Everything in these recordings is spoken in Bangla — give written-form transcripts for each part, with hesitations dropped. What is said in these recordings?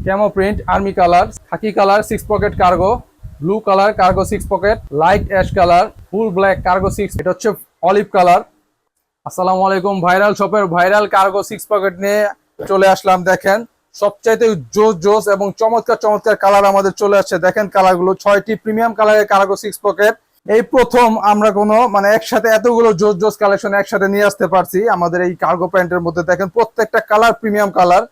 Camo print army colour, khaki colour 6 pocket cargo, blue colour cargo 6 pocket, light ash colour, full black cargo 6, এটা হচ্ছে অলিভ কালার। আসসালামু আলাইকুম, ভাইরাল শপের ভাইরাল কার্গো 6 পকেট নিয়ে চলে আসলাম। দেখেন সবচাইতে জোস জোস এবং চমৎকার চমৎকার কালার আমাদের চলে আসছে। দেখেন কালারগুলো 6টি প্রিমিয়াম কালারের কার্গো 6 পকেট। এই প্রথম আমরা কোনো একসাথে এতগুলো জোস জোস কালেকশন একসাথে নিয়ে আসতে পারছি আমাদের এই কার্গো প্যান্টের মধ্যে। দেখেন প্রত্যেকটা colour premium colour,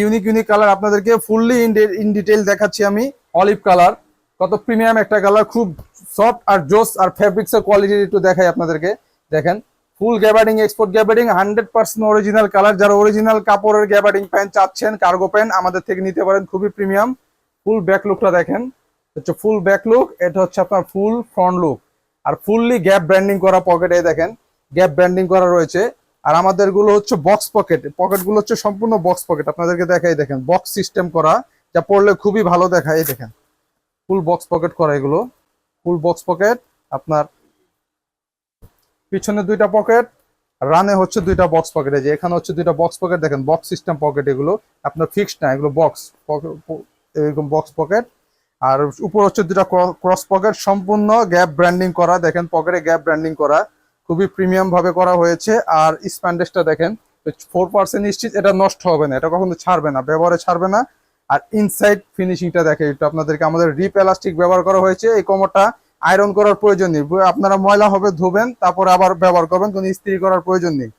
unique unique colour. আপনাদেরকে ফুললি ইন ডিটেইল দেখাচ্ছি আমি। অলিভ কালার কত প্রিমিয়াম একটা কালার, খুব সফট আর জোস, আর ফেব্রিক্স এর কোয়ালিটি একটু দেখাই আপনাদেরকে। দেখেন full gabardine, export gabardine, 100% original colour. যারা অরিজিনাল কাপড়ের গ্যাবার্ডিং প্যান্ট চাচ্ছেন, কার্গো প্যান্ট আমাদের থেকে নিতে পারেন, খুবই প্রিমিয়াম। ফুল ব্যাক লুকটা দেখেন, হচ্ছে ফুল ব্যাক লুক, এটা হচ্ছে আপনার ফুল ফ্রন্ট লুক, আর ফুললি গ্যাপ ব্র্যান্ডিং করা পকেটে দেখেন গ্যাপ ব্র্যান্ডিং করা রয়েছে। আর আমাদের গুলো হচ্ছে বক্স পকেট, পকেট গুলো হচ্ছে সম্পূর্ণ বক্স পকেট। আপনাদেরকে দেখাই, দেখেন বক্স সিস্টেম করা, যা পড়লে খুবই ভালো দেখায়। দেখেন ফুল বক্স পকেট করা, এগুলো ফুল বক্স পকেট। আপনার পিছনে 2টা পকেট, রানে হচ্ছে 2টা বক্স পকেট। যে এখানে হচ্ছে 2টা বক্স পকেট, দেখেন বক্স সিস্টেম পকেট। এগুলো আপনার ফিক্সড না, এগুলো বক্স এরকম বক্স পকেট। আর উপর হচ্ছে 2টা ক্রস পকেট, সম্পূর্ণ গ্যাপ ব্র্যান্ডিং করা। দেখেন পকেটে গ্যাপ ব্র্যান্ডিং করা, খুবই প্রিমিয়াম ভাবে করা হয়েছে। আর স্প্যান্ডেক্সটা দেখেন 4% স্টিচ, এটা নষ্ট হবে না, এটা কখনো ছাড়বে না, ব্যবহারে ছাড়বে না। আর ইনসাইড ফিনিশিংটা দেখে একটু আপনাদেরকে, আমাদের রিপ এলাস্টিক ব্যবহার করা হয়েছে। এই কোমরটা আয়রন করার প্রয়োজন নেই, আপনারা ময়লা হবে ধোবেন, তারপরে আবার ব্যবহার করবেন, কোনো ইস্ত্রি করার প্রয়োজন নেই।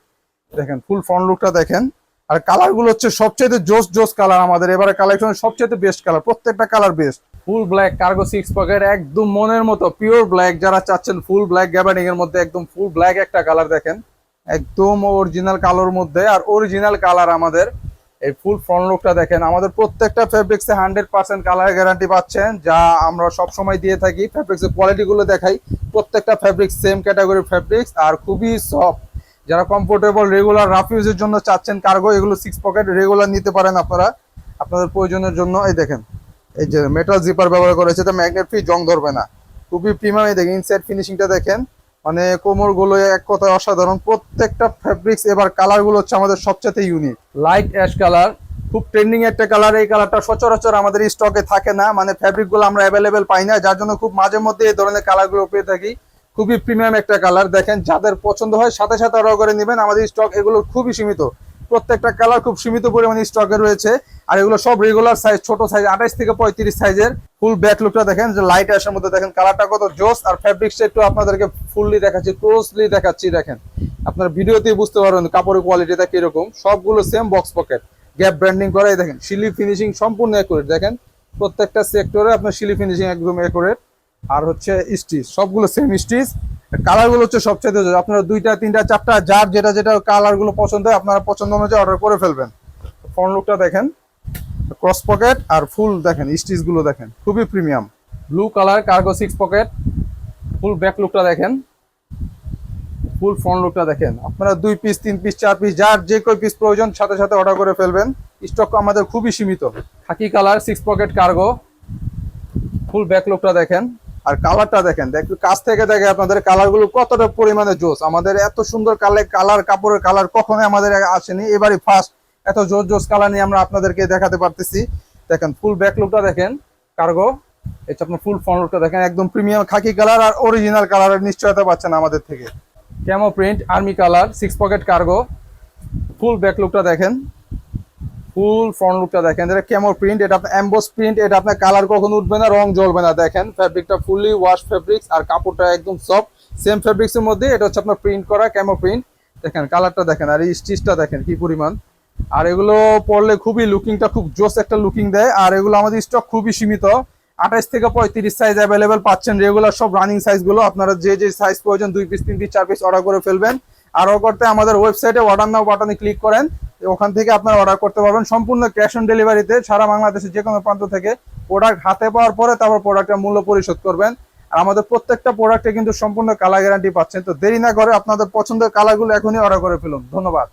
দেখেন ফুল ফ্রন্ট লুকটা দেখেন। আর কালার গুলো হচ্ছে সবচেয়ে জোস জোস কালার আমাদের এবারে কালেকশনের সবচেয়ে বেস্ট কালার, প্রত্যেকটা কালার বেস্ট। ফুল ব্ল্যাক কার্গো 6 পকেট, একদম মনের মতো পিওর ব্ল্যাক। যারা চাচ্ছেন ফুল ব্ল্যাক গ্যাবার্ডিং এর মধ্যে, একদম ফুল ব্ল্যাক একটা কালার দেখেন, একদম অরিজিনাল কালোর মধ্যে। আর অরিজিনাল কালার আমাদের এই ফুল ফ্রন্ট লুকটা দেখেন। আমাদের প্রত্যেকটা ফেব্রিক্সে 100% কালার গ্যারান্টি পাচ্ছেন, যা আমরা সব সময় দিয়ে থাকি। ফেব্রিক্সের কোয়ালিটি গুলো দেখাই, প্রত্যেকটা ফেব্রিক্স সেম ক্যাটাগরির ফেব্রিক্স, আর খুবই সফট। যারা কমফোর্টেবল রেগুলার রাফ ইউজের জন্য চাচ্ছেন কার্গো, এগুলো 6 পকেট রেগুলার নিতে পারেন আপনারা আপনাদের প্রয়োজনের জন্য। এই দেখেন, এই যে মেটাল জিপার ব্যবহার করেছে, এটা ম্যাগনেট ফ্রি, জং ধরবে না, খুবই প্রিমিয়াম। এই দেখেন ইনসাইড ফিনিশিংটা দেখেন, কোমর গুলো এক কথায় অসাধারণ। প্রত্যেকটা ফেব্রিক্স এবার কালার গুলো হচ্ছে আমাদের সবচেয়ে ইউনিক। লাইট অ্যাশ কালার, খুব ট্রেন্ডিং একটা কালার। এই কালারটা সচরাচর আমাদের স্টকে থাকে না, ফেব্রিক গুলো আমরা অ্যাভেলেবেল পাই না, যার জন্য খুব মাঝে মধ্যে এই ধরনের কালার গুলো পেয়ে থাকি। খুবই প্রিমিয়াম একটা কালার। দেখেন যাদের পছন্দ হয় সাথে সাথে অর্ডার করে নেবেন, আমাদের স্টক এগুলো খুবই সীমিত। প্রত্যেকটা কালার খুব সীমিত পরিমাণে স্টকে রয়েছে। আর এগুলো সব রেগুলার সাইজ, ছোট সাইজ 28 থেকে 35 সাইজের। ফুল ব্যাক লুকটা দেখেন, যে লাইট অ্যাশের মধ্যে দেখেন কালারটা কত জোস। আর ফেব্রিক্সটা একটু আপনাদেরকে ফুললি দেখাচ্ছি, ক্লোজলি দেখাচ্ছি। দেখেন আপনার ভিডিওতেই বুঝতে পারবেন কাপড়ের কোয়ালিটিটা কিরকম। সবগুলো same box pocket, gap branding করা। দেখেন শিলি ফিনিশিং সম্পূর্ণ অ্যাকুরেট। দেখেন প্রত্যেকটা সেক্টরে আপনার শিলি ফিনিশিং একদম অ্যাকুরেট। আর হচ্ছে স্টিচ সবগুলো সেম স্টিচ। কালার গুলো হচ্ছে সবচেয়ে, আপনারা 2টা 3টা 4টা যার যেটা যেটা কালার গুলো পছন্দ হয় আপনারা পছন্দ অনুযায়ী অর্ডার করে ফেলবেন। ফ্রন্ট লুকটা দেখেন, ক্রস পকেট আর ফুল দেখেন স্টিচ গুলো দেখেন, খুবই premium. Blue colour cargo 6 pocket, ফুল ব্যাক লুকটা দেখেন, ফুল ফ্রন্ট লুকটা দেখেন। আপনারা 2 পিস 3 পিস 4 পিস যার যে কয় পিস প্রয়োজন সাথে সাথে অর্ডার করে ফেলবেন, স্টক আমাদের খুবই সীমিত। Khaki colour 6 pocket cargo, full back লুকটা দেখেন। আর কালারটা দেখেন, একটু কাছ থেকে দেখে আপনাদের কালার গুলো কতটা পরিমাণে জোস। আমাদের এত সুন্দর কালার, কাপড়ের কালার কখনোই আমাদের আসেনি, এবারই ফার্স্ট এত জোস জোস কালার নিয়ে আমরা আপনাদেরকে দেখাতে পারতেছি। দেখেন ফুল ব্যাক লুকটা দেখেন কার্গো, এটা আপনার ফুল ফ্রন্ট লুকটা দেখেন, একদম প্রিমিয়াম খাকি কালার আর অরিজিনাল কালারের নিশ্চয়তা পাচ্ছেন আমাদের থেকে। Camo print army colour 6 pocket cargo, full back লুকটা দেখেন, ফুল ফ্রন্ট লুকটা দেখেন। এটা ক্যামো প্রিন্ট, এটা আপনার এমবস প্রিন্ট, এটা আপনার কালার কখনো উঠবে না, রং জ্বলবে না। দেখেন ফেব্রিকটা ফুললি ওয়াশ ফেব্রিক্স, আর কাপড়টা একদম সফট, সেম ফেব্রিক্স এর মধ্যে। এটা হচ্ছে আপনার প্রিন্ট করা ক্যামো প্রিন্ট। দেখেন কালারটা দেখেন, আর এই স্টিচটা দেখেন কি পরিমাণ। আর এগুলো পরলে খুবই লুকিংটা খুব জোস একটা লুকিং দেয়। আর এগুলো আমাদের স্টক খুবই সীমিত, 28 থেকে 35 সাইজ অ্যাভেলেবেল পাচ্ছেন, রেগুলার সব রানিং সাইজ গুলো। আপনারা যে যে সাইজ প্রয়োজন 2 পিস 3 পিস 4 পিস অর্ডার করে ফেলবেন। আর অর্ডার করতে আমাদের ওয়েবসাইটে অর্ডার নাও বাটনে ক্লিক করেন, ওখান থেকে আপনারা অর্ডার করতে পারবেন সম্পূর্ণ ক্যাশ অন ডেলিভারিতে, সারা বাংলাদেশের যে কোনো প্রান্ত থেকে। প্রোডাক্ট হাতে পাওয়ার পরে তারপর প্রোডাক্টের মূল্য পরিশোধ করবেন। আর আমাদের প্রত্যেকটা প্রোডাক্টে কিন্তু সম্পূর্ণ কালার গ্যারান্টি পাচ্ছেন। তো দেরি না করে আপনাদের পছন্দের কালারগুলো এখনই অর্ডার করে ফেলুন। ধন্যবাদ।